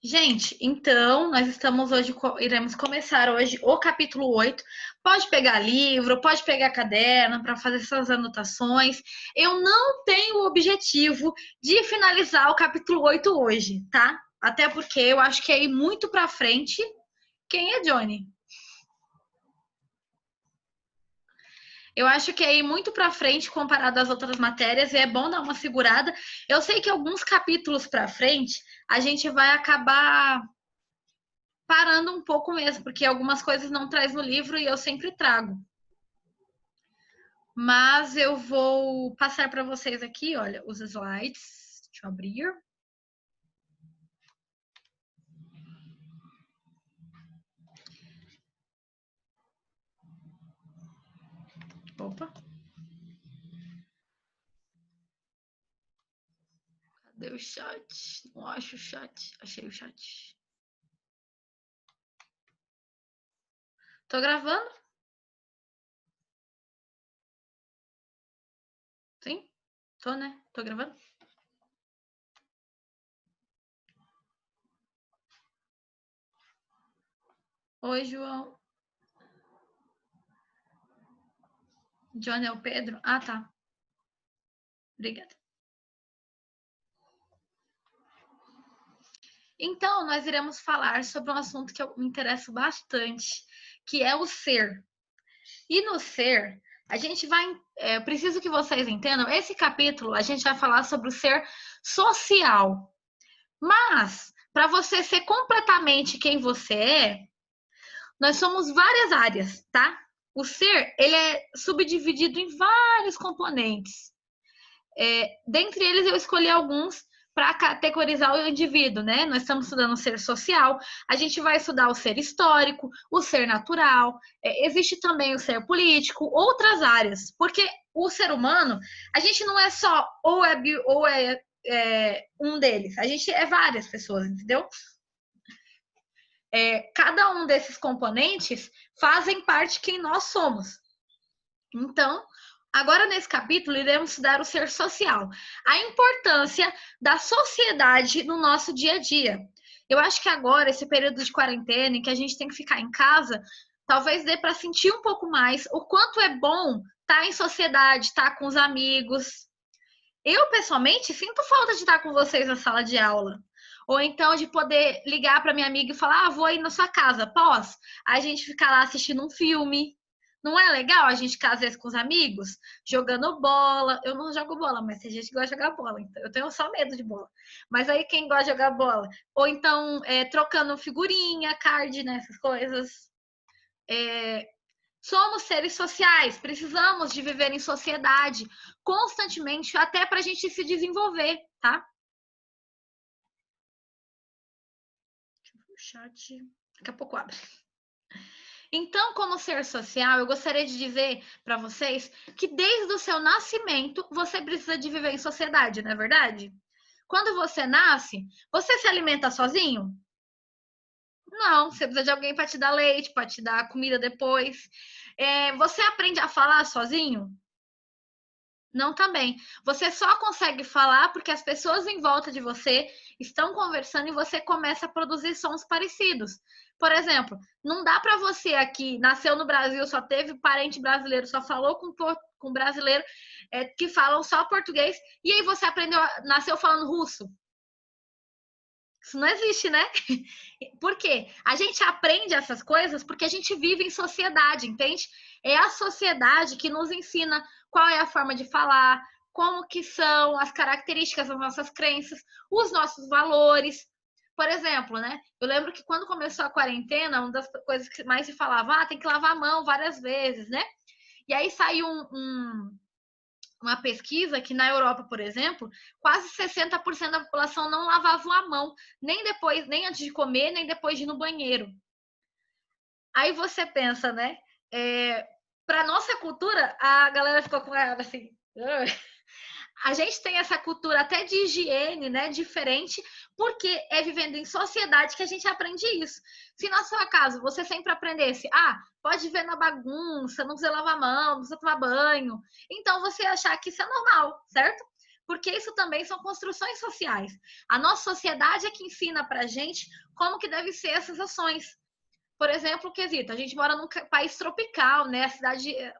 Gente, então nós estamos hoje, iremos começar hoje o capítulo 8. Pode pegar livro, pode pegar caderno para fazer suas anotações. Eu não tenho o objetivo de finalizar o capítulo 8 hoje, tá? Até porque eu acho que é ir muito para frente. Quem é Johnny? Eu acho que é ir muito para frente comparado às outras matérias e é bom dar uma segurada. Eu sei que alguns capítulos para frente a gente vai acabar parando um pouco mesmo, porque algumas coisas não traz no livro e eu sempre trago. Mas eu vou passar para vocês aqui, olha, os slides. Deixa eu abrir. Opa. Cadê o chat? Não acho o chat. Achei o chat. Tô gravando? Sim? Tô, né? Tô gravando? Oi, João. Johnny é o Pedro? Ah, tá. Obrigada. Então, nós iremos falar sobre um assunto que eu me interesso bastante, que é o ser. E no ser, a gente vai. Preciso que vocês entendam. Esse capítulo a gente vai falar sobre o ser social. Mas, para você ser completamente quem você é, nós somos várias áreas, tá? O ser, ele é subdividido em vários componentes. Dentre eles, eu escolhi alguns para categorizar o indivíduo, né? Nós estamos estudando o ser social, a gente vai estudar o ser histórico, o ser natural, existe também o ser político, outras áreas, porque o ser humano, a gente não é só um deles, a gente é várias pessoas, entendeu? Cada um desses componentes fazem parte de quem nós somos. Então, agora nesse capítulo, iremos estudar o ser social, a importância da sociedade no nosso dia a dia. Eu acho que agora, esse período de quarentena, em que a gente tem que ficar em casa, talvez dê para sentir um pouco mais o quanto é bom estar em sociedade, estar com os amigos. Eu, pessoalmente, sinto falta de estar com vocês na sala de aula. Ou então de poder ligar para minha amiga e falar: vou ir na sua casa, pós? A gente ficar lá assistindo um filme. Não é legal a gente ficar, às vezes, com os amigos, jogando bola? Eu não jogo bola, mas tem gente que gosta de jogar bola. Então eu tenho só medo de bola. Mas aí quem gosta de jogar bola? Ou então trocando figurinha, card, né? Essas coisas. É, Somos seres sociais, precisamos de viver em sociedade constantemente, até para a gente se desenvolver, tá? O chat, daqui a pouco abre. Então, como ser social, eu gostaria de dizer para vocês que desde o seu nascimento você precisa de viver em sociedade, não é verdade? Quando você nasce, você se alimenta sozinho? Não, você precisa de alguém para te dar leite, para te dar comida depois. Você aprende a falar sozinho? Não também. Você só consegue falar porque as pessoas em volta de você estão conversando e você começa a produzir sons parecidos. Por exemplo, não dá para você aqui, nasceu no Brasil, só teve parente brasileiro, só falou com brasileiro que falam só português, e aí você aprendeu, nasceu falando russo. Isso não existe, né? Por quê? A gente aprende essas coisas porque a gente vive em sociedade, entende? É a sociedade que nos ensina qual é a forma de falar, como que são as características das nossas crenças, os nossos valores. Por exemplo, né? Eu lembro que quando começou a quarentena, uma das coisas que mais se falava, tem que lavar a mão várias vezes, né? E aí saiu uma pesquisa que na Europa, por exemplo, quase 60% da população não lavava a mão, nem depois, nem antes de comer, nem depois de ir no banheiro. Aí você pensa, né? Para nossa cultura, a galera ficou com a assim. A gente tem essa cultura até de higiene, né, diferente, porque é vivendo em sociedade que a gente aprende isso. Se na sua casa você sempre aprendesse, pode ver na bagunça, não precisa lavar a mão, não precisa tomar banho, então você ia achar que isso é normal, certo? porque isso também são construções sociais. A nossa sociedade é que ensina pra gente como que deve ser essas ações. Por exemplo, o quesito, a gente mora num país tropical, né?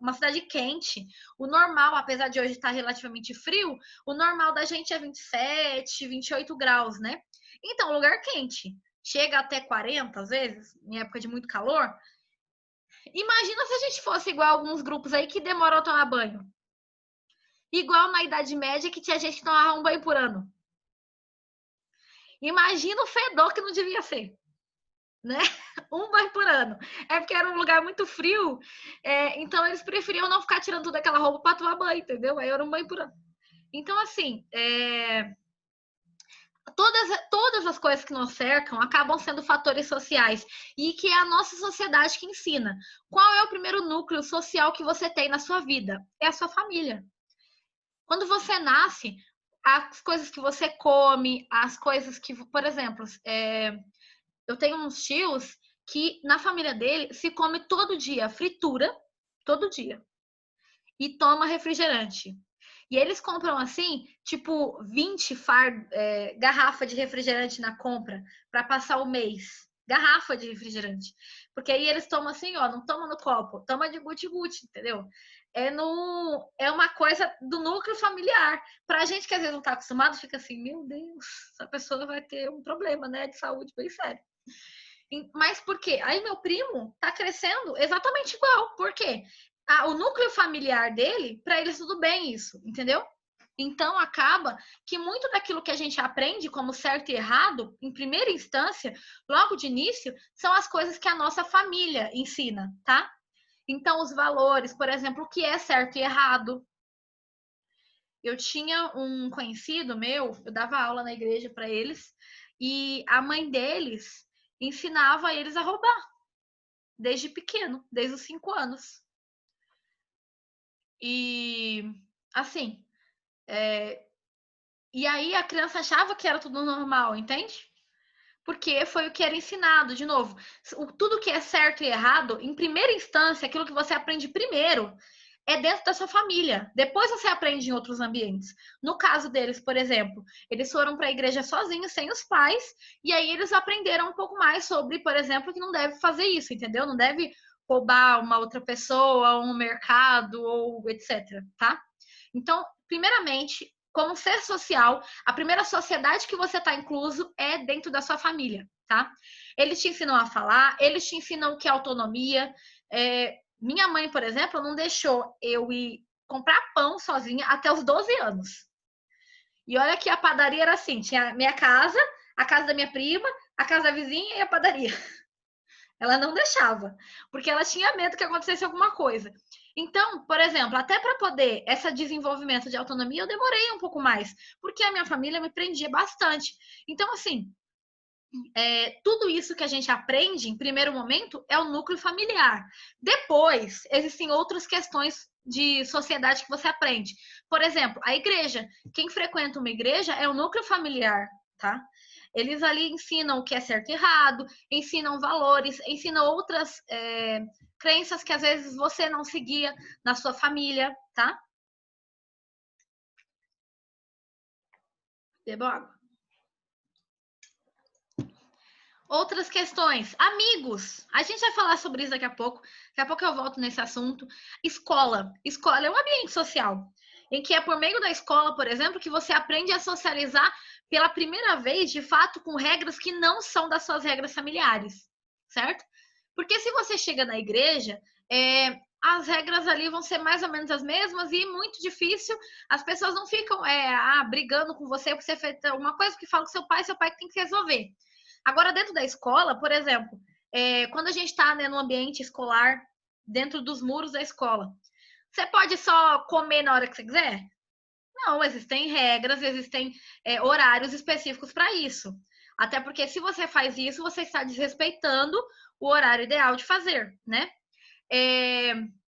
Uma cidade quente. O normal, apesar de hoje estar relativamente frio, o normal da gente é 27, 28 graus, né? Então, lugar quente. Chega até 40, às vezes, em época de muito calor. Imagina se a gente fosse igual alguns grupos aí que demoram a tomar banho. Igual na Idade Média que tinha gente que tomava um banho por ano. Imagina o fedor que não devia ser, né? Um banho por ano. É porque era um lugar muito frio, então eles preferiam não ficar tirando toda aquela roupa para tomar banho, entendeu? Aí era um banho por ano. Então, assim, todas as coisas que nos cercam acabam sendo fatores sociais e que é a nossa sociedade que ensina. Qual é o primeiro núcleo social que você tem na sua vida? É a sua família. Quando você nasce, as coisas que você come, as coisas que, por exemplo, eu tenho uns tios que na família dele se come todo dia fritura, todo dia, e toma refrigerante. E eles compram assim, tipo, 20 garrafa de refrigerante na compra para passar o mês. Garrafa de refrigerante. Porque aí eles tomam assim, ó, não toma no copo, toma de guti-guti, entendeu? É uma coisa do núcleo familiar. Pra gente que às vezes não tá acostumado, fica assim, meu Deus, essa pessoa vai ter um problema, né, de saúde bem sério. Mas por quê? Aí meu primo tá crescendo exatamente igual. Por quê? O núcleo familiar dele, para eles tudo bem isso, entendeu? Então acaba que muito daquilo que a gente aprende como certo e errado, em primeira instância, logo de início, são as coisas que a nossa família ensina, tá? Então os valores, por exemplo, o que é certo e errado. Eu tinha um conhecido meu, eu dava aula na igreja para eles, e a mãe deles ensinava eles a roubar desde pequeno, desde os 5 anos. E assim, e aí a criança achava que era tudo normal, entende? Porque foi o que era ensinado, de novo. Tudo que é certo e errado, em primeira instância, aquilo que você aprende primeiro é dentro da sua família. Depois você aprende em outros ambientes. No caso deles, por exemplo, eles foram para a igreja sozinhos, sem os pais, e aí eles aprenderam um pouco mais sobre, por exemplo, que não deve fazer isso, entendeu? Não deve roubar uma outra pessoa, um mercado ou etc, tá? Então, primeiramente, como ser social, a primeira sociedade que você está incluso é dentro da sua família, tá? Eles te ensinam a falar, eles te ensinam o que é autonomia. Minha mãe, por exemplo, não deixou eu ir comprar pão sozinha até os 12 anos. E olha que a padaria era assim: tinha a minha casa, a casa da minha prima, a casa da vizinha e a padaria. Ela não deixava, porque ela tinha medo que acontecesse alguma coisa. Então, por exemplo, até para poder esse desenvolvimento de autonomia, eu demorei um pouco mais, porque a minha família me prendia bastante. Então, assim, tudo isso que a gente aprende em primeiro momento é o núcleo familiar. Depois, existem outras questões de sociedade que você aprende. Por exemplo, a igreja. Quem frequenta uma igreja é o núcleo familiar, tá? Eles ali ensinam o que é certo e errado, ensinam valores, ensinam outras crenças que às vezes você não seguia na sua família, tá? Beba água. Outras questões, amigos. A gente vai falar sobre isso daqui a pouco. Daqui a pouco eu volto nesse assunto. Escola. Escola é um ambiente social em que é por meio da escola, por exemplo, que você aprende a socializar pela primeira vez, de fato, com regras que não são das suas regras familiares, certo? Porque se você chega na igreja, as regras ali vão ser mais ou menos as mesmas e muito difícil. As pessoas não ficam brigando com você por você fez alguma coisa, porque fala com seu pai que tem que resolver. Agora, dentro da escola, por exemplo, quando a gente está, né, no ambiente escolar, dentro dos muros da escola, você pode só comer na hora que você quiser? Não, existem regras, existem horários específicos para isso. Até porque se você faz isso, você está desrespeitando o horário ideal de fazer, né?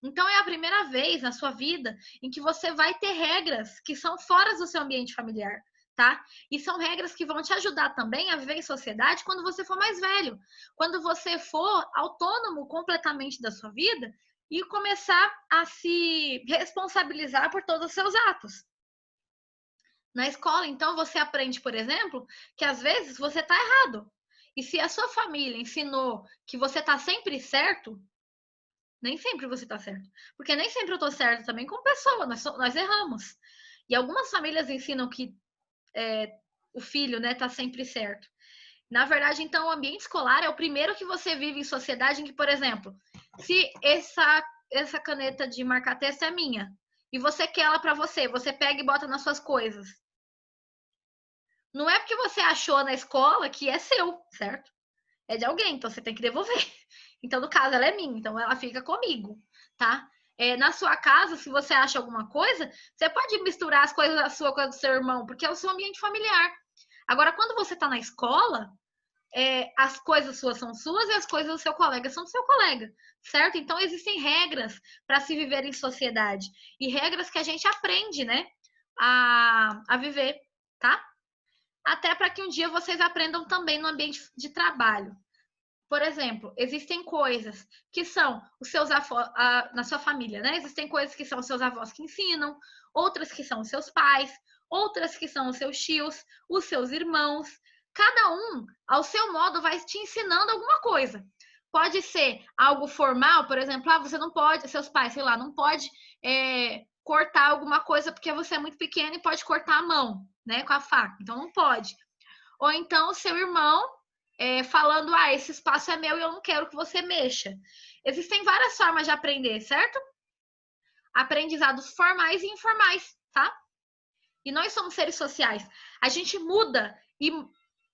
Então é a primeira vez na sua vida em que você vai ter regras que são fora do seu ambiente familiar, tá? E são regras que vão te ajudar também a viver em sociedade quando você for mais velho, quando você for autônomo completamente da sua vida e começar a se responsabilizar por todos os seus atos. Na escola, então, você aprende, por exemplo, que às vezes você está errado. E se a sua família ensinou que você está sempre certo, nem sempre você está certo. Porque nem sempre eu estou certa também como pessoa, nós erramos. E algumas famílias ensinam que o filho está sempre certo. Na verdade, então, o ambiente escolar é o primeiro que você vive em sociedade em que, por exemplo, se essa caneta de marcar texto é minha e você quer ela para você, você pega e bota nas suas coisas. Não é porque você achou na escola que é seu, certo? É de alguém, então você tem que devolver. Então, no caso, ela é minha, então ela fica comigo, tá? Na sua casa, se você acha alguma coisa, você pode misturar as coisas da sua com a do seu irmão, porque é o seu ambiente familiar. Agora, quando você está na escola, as coisas suas são suas e as coisas do seu colega são do seu colega, certo? Então, existem regras para se viver em sociedade e regras que a gente aprende, né, a viver, tá? Até para que um dia vocês aprendam também no ambiente de trabalho. Por exemplo, existem coisas que são os seus avós, na sua família, né? Existem coisas que são os seus avós que ensinam, outras que são os seus pais, outras que são os seus tios, os seus irmãos. Cada um, ao seu modo, vai te ensinando alguma coisa. Pode ser algo formal, por exemplo, você não pode, seus pais, sei lá, não pode cortar alguma coisa porque você é muito pequeno e pode cortar a mão, né, com a faca. Então não pode. Ou então o seu irmão falando, esse espaço é meu e eu não quero que você mexa. Existem várias formas de aprender, certo? Aprendizados formais e informais, tá? E nós somos seres sociais. A gente muda e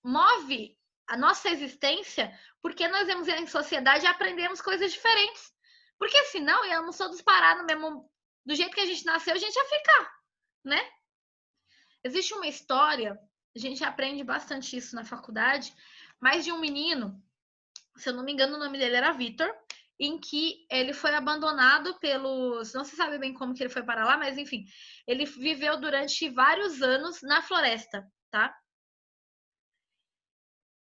move a nossa existência porque nós vemos em sociedade e aprendemos coisas diferentes. Porque senão íamos todos parar no mesmo. Do jeito que a gente nasceu, a gente ia ficar, né? Existe uma história, a gente aprende bastante isso na faculdade, mas de um menino, se eu não me engano, o nome dele era Vitor, em que ele foi abandonado pelos. Não se sabe bem como que ele foi para lá, mas enfim, ele viveu durante vários anos na floresta, tá?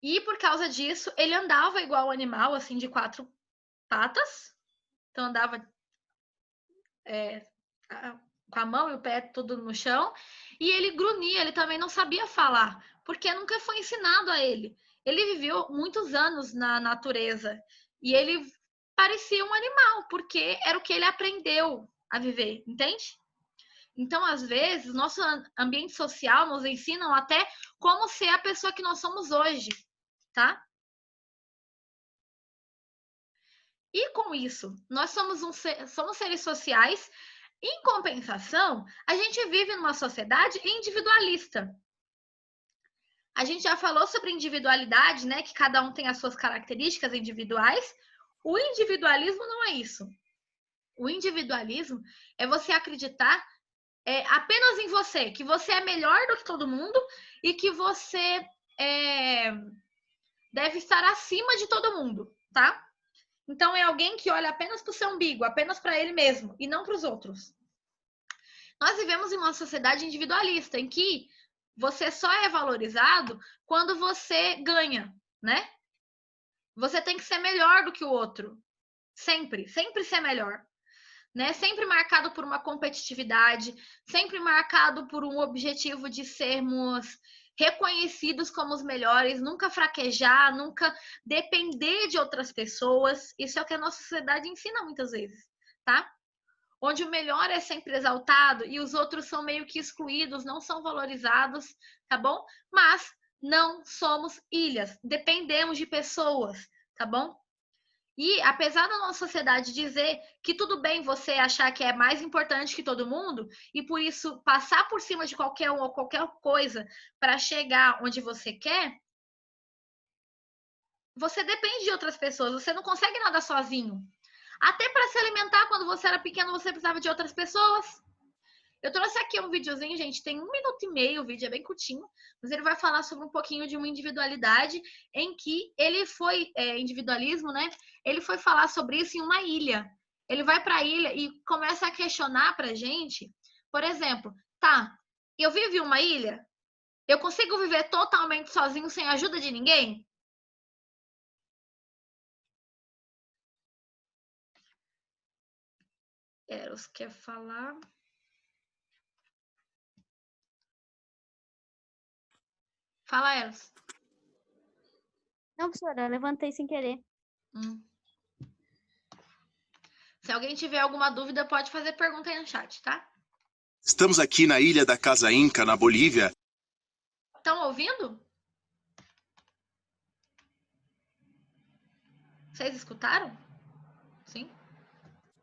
E por causa disso, ele andava igual animal, assim, de 4 patas. Então andava com a mão e o pé tudo no chão. E ele grunhia, ele também não sabia falar, porque nunca foi ensinado a ele. Ele viveu muitos anos na natureza e ele parecia um animal, porque era o que ele aprendeu a viver, entende? Então, às vezes, nosso ambiente social nos ensinam até como ser a pessoa que nós somos hoje, tá? E com isso, nós somos seres sociais. Em compensação, a gente vive numa sociedade individualista. A gente já falou sobre individualidade, né? Que cada um tem as suas características individuais. O individualismo não é isso. O individualismo é você acreditar apenas em você, que você é melhor do que todo mundo e que você deve estar acima de todo mundo, tá? Então é alguém que olha apenas para o seu umbigo, apenas para ele mesmo e não para os outros. Nós vivemos em uma sociedade individualista em que você só é valorizado quando você ganha, né? Você tem que ser melhor do que o outro. Sempre, sempre ser melhor. Né? Sempre marcado por uma competitividade, sempre marcado por um objetivo de sermos reconhecidos como os melhores, nunca fraquejar, nunca depender de outras pessoas. Isso é o que a nossa sociedade ensina muitas vezes, tá? Onde o melhor é sempre exaltado e os outros são meio que excluídos, não são valorizados, tá bom? Mas não somos ilhas, dependemos de pessoas, tá bom? E apesar da nossa sociedade dizer que tudo bem você achar que é mais importante que todo mundo e por isso passar por cima de qualquer um ou qualquer coisa para chegar onde você quer, você depende de outras pessoas, você não consegue nada sozinho. Até para se alimentar, quando você era pequeno, você precisava de outras pessoas. Eu trouxe aqui um videozinho, gente, tem 1 minuto e meio, o vídeo é bem curtinho, mas ele vai falar sobre um pouquinho de uma individualidade em que ele foi, individualismo, né? Ele foi falar sobre isso em uma ilha. Ele vai para a ilha e começa a questionar pra gente, por exemplo, tá, eu vivo em uma ilha? Eu consigo viver totalmente sozinho, sem ajuda de ninguém? Eros quer falar. Fala, Eros. Não, professora, eu levantei sem querer. Se alguém tiver alguma dúvida, pode fazer pergunta aí no chat, tá? Estamos aqui na ilha da Casa Inca, na Bolívia. Estão ouvindo? Vocês escutaram? Sim?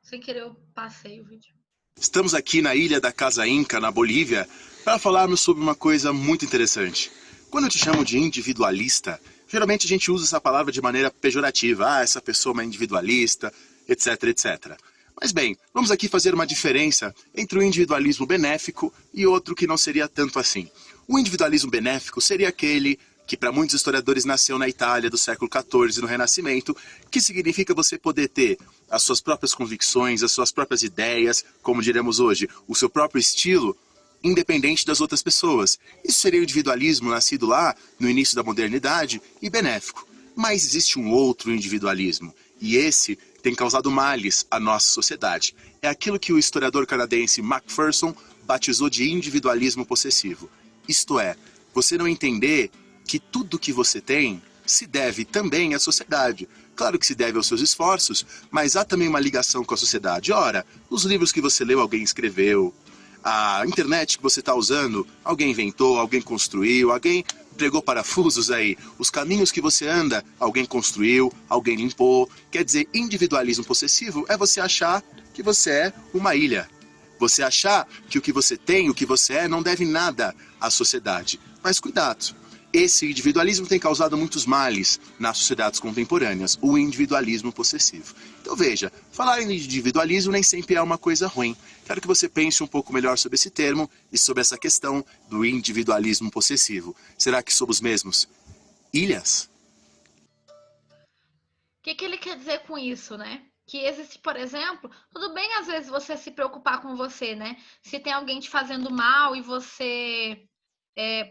Sem querer eu passei o vídeo. Estamos aqui na ilha da Casa Inca, na Bolívia, para falarmos sobre uma coisa muito interessante. Quando eu te chamo de individualista, geralmente a gente usa essa palavra de maneira pejorativa. Ah, essa pessoa é uma individualista, etc, etc. Mas bem, vamos aqui fazer uma diferença entre o individualismo benéfico e outro que não seria tanto assim. O individualismo benéfico seria aquele que para muitos historiadores nasceu na Itália do século XIV, no Renascimento, que significa você poder ter as suas próprias convicções, as suas próprias ideias, como diremos hoje, o seu próprio estilo, independente das outras pessoas. Isso seria o individualismo nascido lá no início da modernidade e benéfico. Mas existe um outro individualismo, e esse tem causado males à nossa sociedade. É aquilo que o historiador canadense Macpherson batizou de individualismo possessivo. Isto é, você não entender que tudo que você tem se deve também à sociedade. Claro que se deve aos seus esforços, mas há também uma ligação com a sociedade. Ora, os livros que você leu, alguém escreveu. A internet que você está usando, alguém inventou, alguém construiu, alguém pregou parafusos aí. Os caminhos que você anda, alguém construiu, alguém limpou. Quer dizer, individualismo possessivo é você achar que você é uma ilha. Você achar que o que você tem, o que você é, não deve nada à sociedade. Mas cuidado. Esse individualismo tem causado muitos males nas sociedades contemporâneas, o individualismo possessivo. Então veja, falar em individualismo nem sempre é uma coisa ruim. Quero que você pense um pouco melhor sobre esse termo e sobre essa questão do individualismo possessivo. Será que somos mesmos ilhas? O que ele quer dizer com isso, né? Que existe, por exemplo, tudo bem às vezes você se preocupar com você, né? Se tem alguém te fazendo mal e você,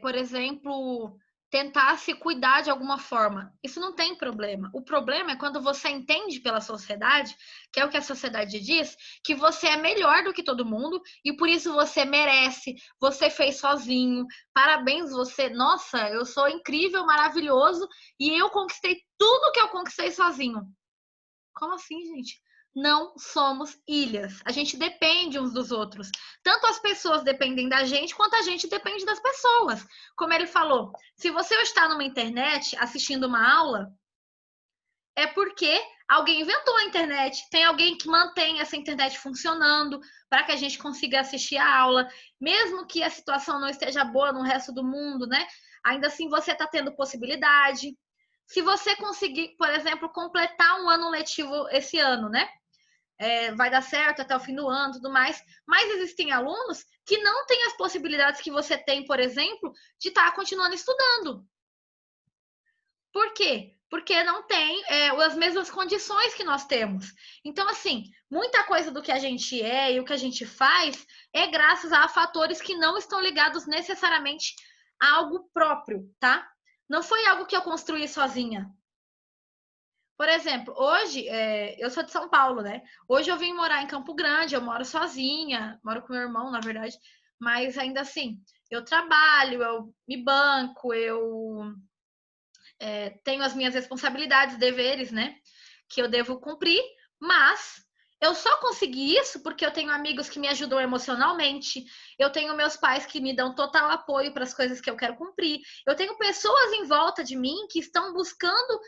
por exemplo, tentar se cuidar de alguma forma. Isso não tem problema. O problema é quando você entende pela sociedade, que é o que a sociedade diz, que você é melhor do que todo mundo e por isso você merece, você fez sozinho, parabéns você, nossa, eu sou incrível, maravilhoso e eu conquistei tudo que eu conquistei sozinho. Como assim, gente? Não somos ilhas. A gente depende uns dos outros. Tanto as pessoas dependem da gente, quanto a gente depende das pessoas. Como ele falou, se você está numa internet assistindo uma aula, é porque alguém inventou a internet, tem alguém que mantém essa internet funcionando para que a gente consiga assistir a aula, mesmo que a situação não esteja boa no resto do mundo, né? Ainda assim você está tendo possibilidade. Se você conseguir, por exemplo, completar um ano letivo esse ano, né? Vai dar certo até o fim do ano, tudo mais. Mas existem alunos que não têm as possibilidades que você tem, por exemplo, de estar continuando estudando. Por quê? Porque não tem as mesmas condições que nós temos. Então, assim, muita coisa do que a gente é e o que a gente faz é graças a fatores que não estão ligados necessariamente a algo próprio, tá? Não foi algo que eu construí sozinha. Por exemplo, hoje, eu sou de São Paulo, né? Hoje eu vim morar em Campo Grande, eu moro sozinha, moro com meu irmão, na verdade, mas ainda assim, eu trabalho, eu me banco, eu tenho as minhas responsabilidades, deveres, né? Que eu devo cumprir, mas eu só consegui isso porque eu tenho amigos que me ajudam emocionalmente, eu tenho meus pais que me dão total apoio para as coisas que eu quero cumprir, eu tenho pessoas em volta de mim que estão buscando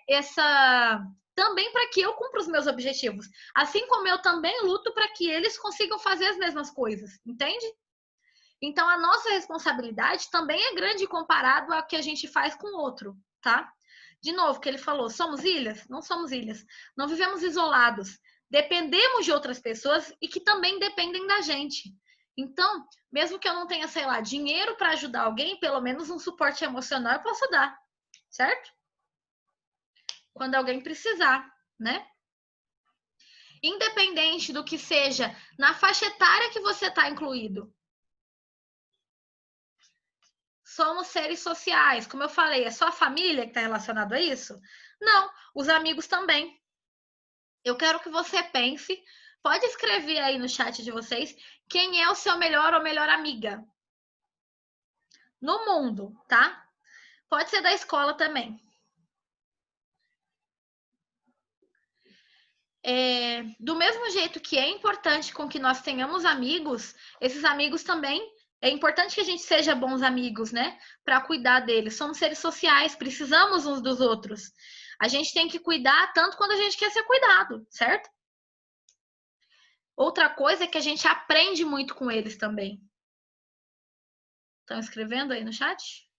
essa também para que eu cumpra os meus objetivos, assim como eu também luto para que eles consigam fazer as mesmas coisas, entende? Então a nossa responsabilidade também é grande comparado ao que a gente faz com o outro, tá? De novo, que ele falou, somos ilhas? Não somos ilhas. Não vivemos isolados. Dependemos de outras pessoas e que também dependem da gente. Então, mesmo que eu não tenha, sei lá, dinheiro para ajudar alguém, pelo menos um suporte emocional eu posso dar, certo? Quando alguém precisar, né? Independente do que seja na faixa etária que você está incluído. Somos seres sociais. Como eu falei, é só a família que está relacionado a isso? Não, os amigos também. Eu quero que você pense, pode escrever aí no chat de vocês, quem é o seu melhor ou melhor amiga no mundo, tá? Pode ser da escola também. Do mesmo jeito que é importante com que nós tenhamos amigos, esses amigos também, é importante que a gente seja bons amigos, né? Para cuidar deles. Somos seres sociais, precisamos uns dos outros. A gente tem que cuidar tanto quando a gente quer ser cuidado, certo? Outra coisa é que a gente aprende muito com eles também. Estão escrevendo aí no chat?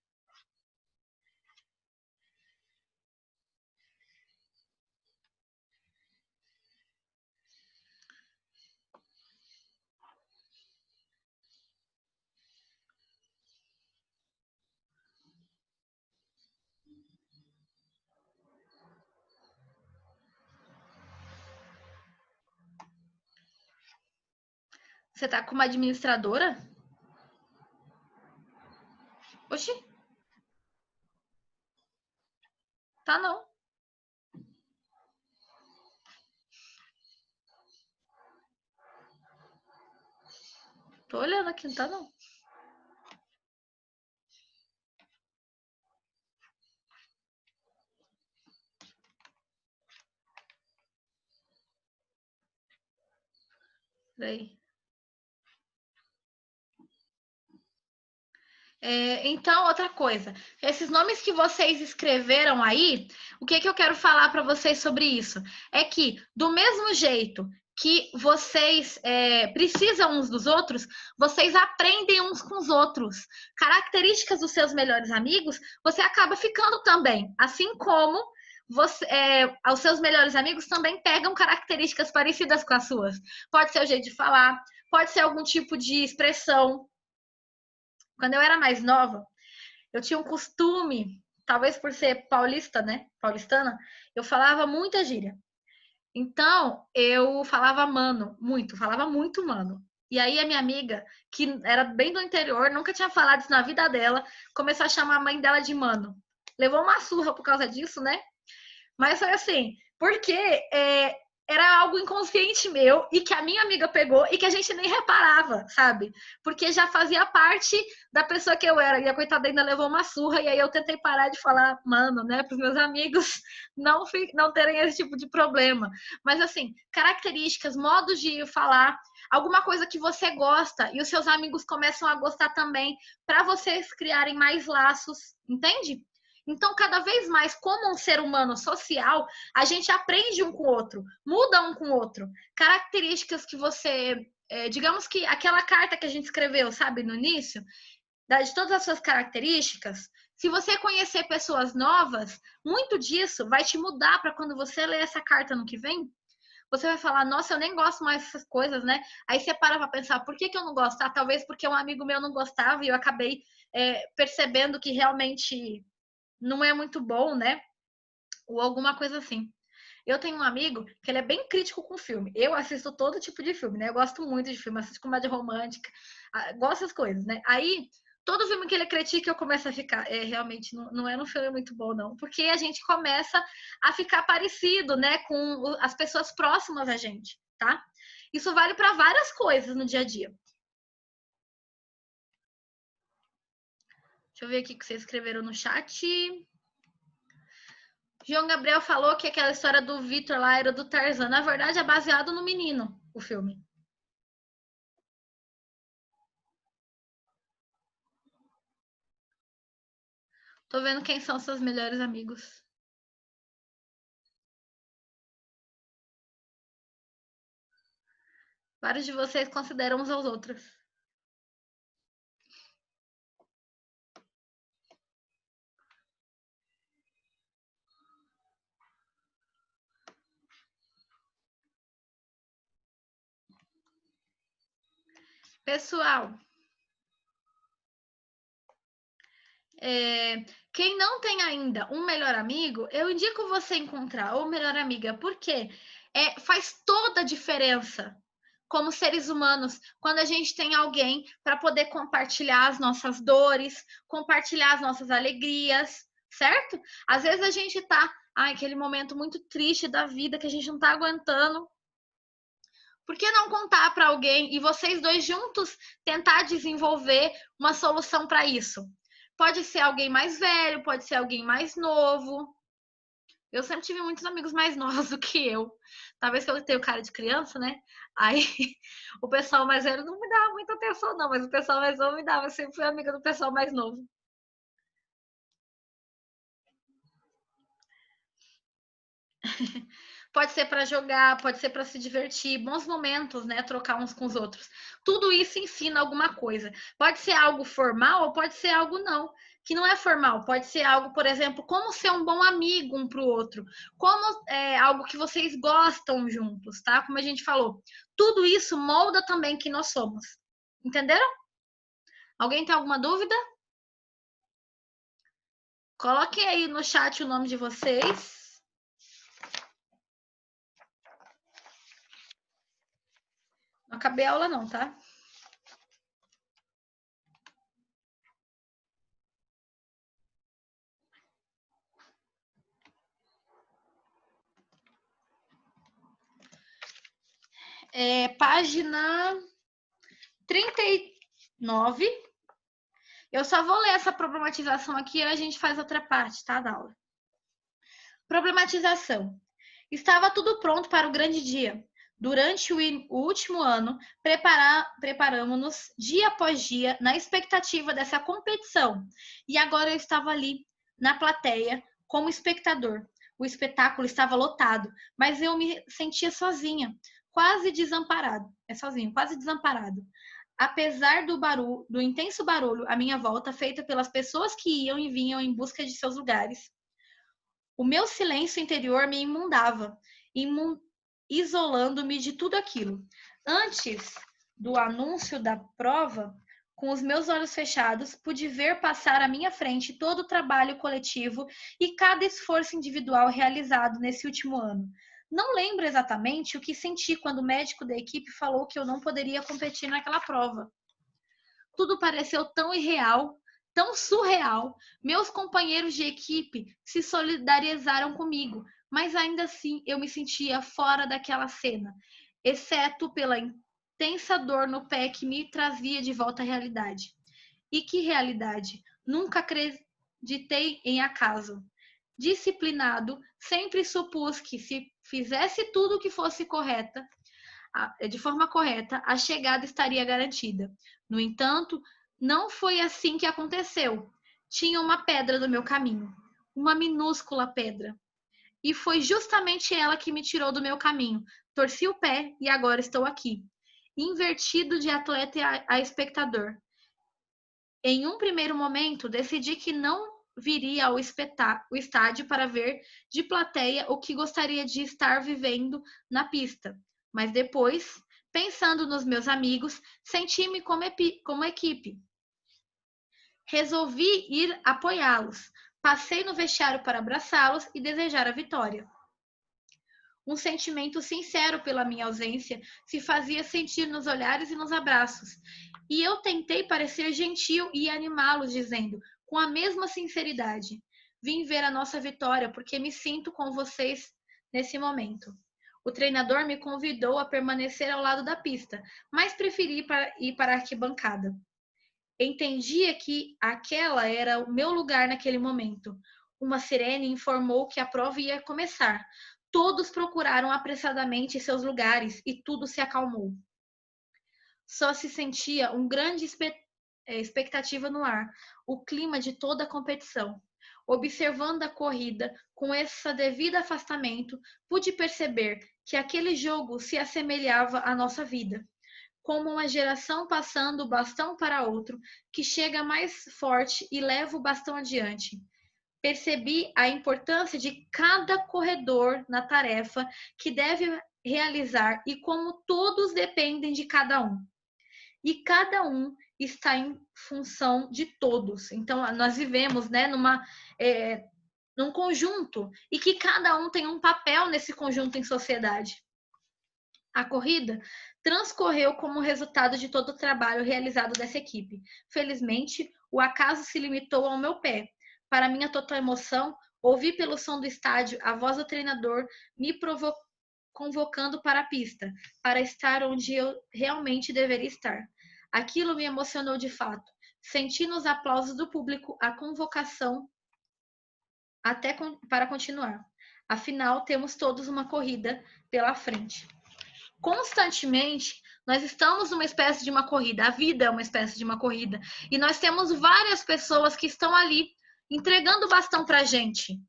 Você tá com uma administradora? Oxi. Tá não. Tô olhando aqui, não tá não. Peraí. Então, outra coisa, esses nomes que vocês escreveram aí, o que eu quero falar para vocês sobre isso? É que, do mesmo jeito que vocês precisam uns dos outros, vocês aprendem uns com os outros. Características dos seus melhores amigos, você acaba ficando também. Assim como os seus melhores amigos também pegam características parecidas com as suas. Pode ser o jeito de falar, pode ser algum tipo de expressão. Quando eu era mais nova, eu tinha um costume, talvez por ser paulista, né? Paulistana, eu falava muita gíria. Então, eu falava mano, muito, falava muito mano. E aí a minha amiga, que era bem do interior, nunca tinha falado isso na vida dela, começou a chamar a mãe dela de mano. Levou uma surra por causa disso, né? Mas foi assim, porque era algo inconsciente meu e que a minha amiga pegou e que a gente nem reparava, sabe? Porque já fazia parte da pessoa que eu era. E a coitada ainda levou uma surra e aí eu tentei parar de falar, mano, né, para os meus amigos não terem esse tipo de problema. Mas assim, características, modos de falar, alguma coisa que você gosta e os seus amigos começam a gostar também, para vocês criarem mais laços, entende? Então, cada vez mais, como um ser humano social, a gente aprende um com o outro, muda um com o outro. Características que você. Digamos que aquela carta que a gente escreveu, sabe, no início, de todas as suas características, se você conhecer pessoas novas, muito disso vai te mudar para quando você ler essa carta no que vem. Você vai falar, nossa, eu nem gosto mais dessas coisas, né? Aí você para pra pensar, por que eu não gosto? Ah, talvez porque um amigo meu não gostava e eu acabei percebendo que realmente não é muito bom, né? Ou alguma coisa assim. Eu tenho um amigo que ele é bem crítico com filme. Eu assisto todo tipo de filme, né? Eu gosto muito de filme, assisto comédia romântica, gosto das coisas, né? Aí, todo filme que ele critica, eu começo a ficar. Realmente, não é um filme muito bom, não. Porque a gente começa a ficar parecido, né? Com as pessoas próximas a gente, tá? Isso vale para várias coisas no dia a dia. Deixa eu ver aqui o que vocês escreveram no chat. João Gabriel falou que aquela história do Vitor lá era do Tarzan. Na verdade, é baseado no menino, o filme. Tô vendo quem são seus melhores amigos. Vários de vocês consideram uns aos outros. Pessoal, quem não tem ainda um melhor amigo, eu indico você encontrar ou melhor amiga, porque faz toda a diferença como seres humanos quando a gente tem alguém para poder compartilhar as nossas dores, compartilhar as nossas alegrias, certo? Às vezes a gente tá, aquele momento muito triste da vida que a gente não tá aguentando. Por que não contar para alguém e vocês dois juntos tentar desenvolver uma solução para isso? Pode ser alguém mais velho, pode ser alguém mais novo. Eu sempre tive muitos amigos mais novos do que eu. Talvez que eu tenha cara de criança, né? Aí o pessoal mais velho não me dava muita atenção, não, mas o pessoal mais novo me dava. Eu sempre fui amiga do pessoal mais novo. Pode ser para jogar, pode ser para se divertir, bons momentos, né? Trocar uns com os outros. Tudo isso ensina alguma coisa. Pode ser algo formal ou pode ser algo não, que não é formal. Pode ser algo, por exemplo, como ser um bom amigo um para o outro, como algo que vocês gostam juntos, tá? Como a gente falou, tudo isso molda também quem nós somos. Entenderam? Alguém tem alguma dúvida? Coloquem aí no chat o nome de vocês. Não acabei a aula não, tá? Página 39. Eu só vou ler essa problematização aqui e a gente faz outra parte, tá, da aula. Problematização. Estava tudo pronto para o grande dia. Durante o último ano, preparamos-nos dia após dia na expectativa dessa competição. E agora eu estava ali, na plateia, como espectador. O espetáculo estava lotado, mas eu me sentia sozinha, quase desamparado. Quase desamparado. Apesar do intenso barulho à minha volta, feito pelas pessoas que iam e vinham em busca de seus lugares, o meu silêncio interior me inundava, isolando-me de tudo aquilo. Antes do anúncio da prova, com os meus olhos fechados, pude ver passar à minha frente todo o trabalho coletivo e cada esforço individual realizado nesse último ano. Não lembro exatamente o que senti quando o médico da equipe falou que eu não poderia competir naquela prova. Tudo pareceu tão irreal, tão surreal. Meus companheiros de equipe se solidarizaram comigo, mas ainda assim eu me sentia fora daquela cena, exceto pela intensa dor no pé que me trazia de volta à realidade. E que realidade? Nunca acreditei em acaso. Disciplinado, sempre supus que se fizesse tudo o que fosse de forma correta, a chegada estaria garantida. No entanto, não foi assim que aconteceu. Tinha uma pedra no meu caminho, uma minúscula pedra. E foi justamente ela que me tirou do meu caminho. Torci o pé e agora estou aqui, invertido de atleta a espectador. Em um primeiro momento, decidi que não viria ao estádio para ver de plateia o que gostaria de estar vivendo na pista. Mas depois, pensando nos meus amigos, senti-me como equipe. Resolvi ir apoiá-los. Passei no vestiário para abraçá-los e desejar a vitória. Um sentimento sincero pela minha ausência se fazia sentir nos olhares e nos abraços. E eu tentei parecer gentil e animá-los, dizendo, com a mesma sinceridade: vim ver a nossa vitória porque me sinto com vocês nesse momento. O treinador me convidou a permanecer ao lado da pista, mas preferi ir para a arquibancada. Entendia que aquela era o meu lugar naquele momento. Uma sirene informou que a prova ia começar. Todos procuraram apressadamente seus lugares e tudo se acalmou. Só se sentia uma grande expectativa no ar, o clima de toda a competição. Observando a corrida com esse devido afastamento, pude perceber que aquele jogo se assemelhava à nossa vida, como uma geração passando o bastão para outro, que chega mais forte e leva o bastão adiante. Percebi a importância de cada corredor na tarefa que deve realizar e como todos dependem de cada um. E cada um está em função de todos. Então, nós vivemos, né, num conjunto e que cada um tem um papel nesse conjunto em sociedade. A corrida transcorreu como resultado de todo o trabalho realizado dessa equipe. Felizmente, o acaso se limitou ao meu pé. Para minha total emoção, ouvi pelo som do estádio a voz do treinador me convocando para a pista, para estar onde eu realmente deveria estar. Aquilo me emocionou de fato. Senti nos aplausos do público a convocação para continuar. Afinal, temos todos uma corrida pela frente. Constantemente, nós estamos numa espécie de uma corrida. A vida é uma espécie de uma corrida. E nós temos várias pessoas que estão ali entregando o bastão para a gente.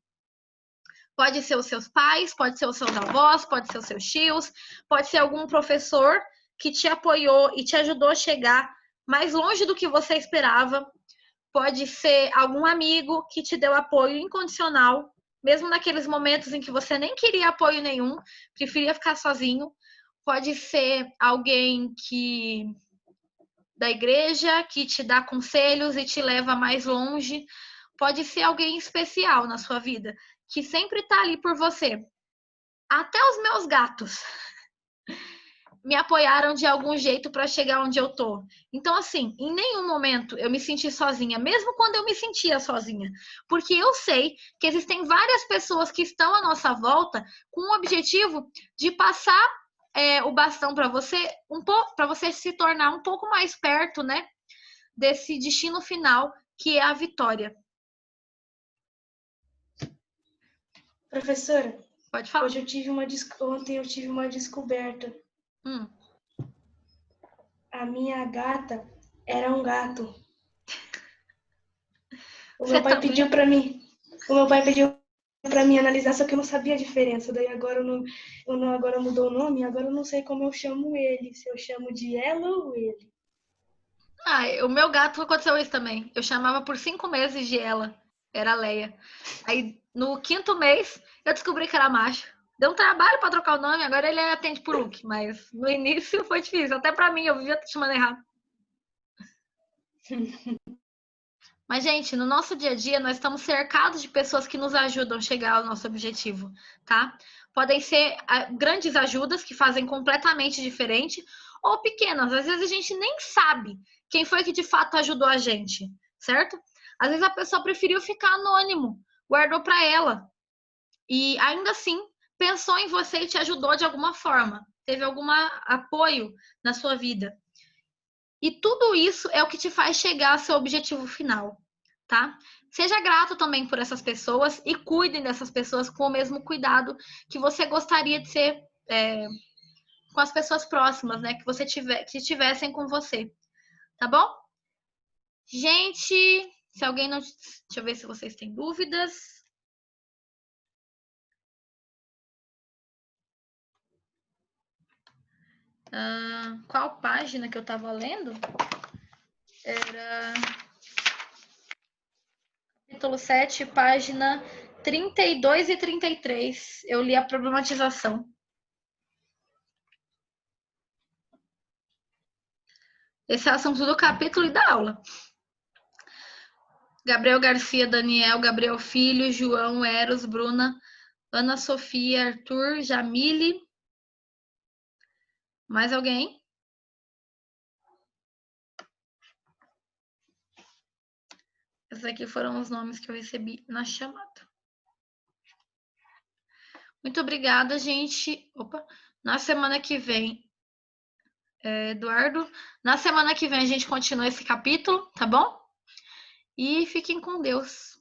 Pode ser os seus pais, pode ser os seus avós, pode ser os seus tios, pode ser algum professor que te apoiou e te ajudou a chegar mais longe do que você esperava. Pode ser algum amigo que te deu apoio incondicional, mesmo naqueles momentos em que você nem queria apoio nenhum, preferia ficar sozinho. Pode ser alguém da igreja que te dá conselhos e te leva mais longe. Pode ser alguém especial na sua vida, que sempre está ali por você. Até os meus gatos me apoiaram de algum jeito para chegar onde eu tô. Então, assim, em nenhum momento eu me senti sozinha, mesmo quando eu me sentia sozinha. Porque eu sei que existem várias pessoas que estão à nossa volta com o objetivo de passar o bastão para você, para você se tornar um pouco mais perto, né, desse destino final, que é a vitória. Professora, Pode falar. ontem eu tive uma descoberta. A minha gata era um gato. O meu pai pediu para mim analisar, só que eu não sabia a diferença. Daí agora agora mudou o nome, agora eu não sei como eu chamo ele, se eu chamo de ela ou ele. O meu gato aconteceu isso também. Eu chamava por 5 meses de ela, era a Leia. Aí no 5º mês eu descobri que era macho. Deu um trabalho para trocar o nome, agora ele atende por Luke, mas no início foi difícil, até para mim, eu vivia chamando errado. Mas, gente, no nosso dia a dia, nós estamos cercados de pessoas que nos ajudam a chegar ao nosso objetivo, tá? Podem ser grandes ajudas que fazem completamente diferente, ou pequenas. Às vezes a gente nem sabe quem foi que de fato ajudou a gente, certo? Às vezes a pessoa preferiu ficar anônimo, guardou para ela. E ainda assim, pensou em você e te ajudou de alguma forma. Teve algum apoio na sua vida. E tudo isso é o que te faz chegar ao seu objetivo final, tá? Seja grato também por essas pessoas e cuidem dessas pessoas com o mesmo cuidado que você gostaria de ser com as pessoas próximas, né? Que tivessem com você, tá bom? Gente, se alguém não... Deixa eu ver se vocês têm dúvidas. Qual página que eu estava lendo? Era capítulo 7, página 32 e 33. Eu li a problematização. Esse é o assunto do capítulo e da aula. Gabriel Garcia, Daniel, Gabriel Filho, João, Eros, Bruna, Ana Sofia, Arthur, Jamile. Mais alguém? Esses aqui foram os nomes que eu recebi na chamada. Muito obrigada, gente. Na semana que vem, Eduardo, na semana que vem a gente continua esse capítulo, tá bom? E fiquem com Deus.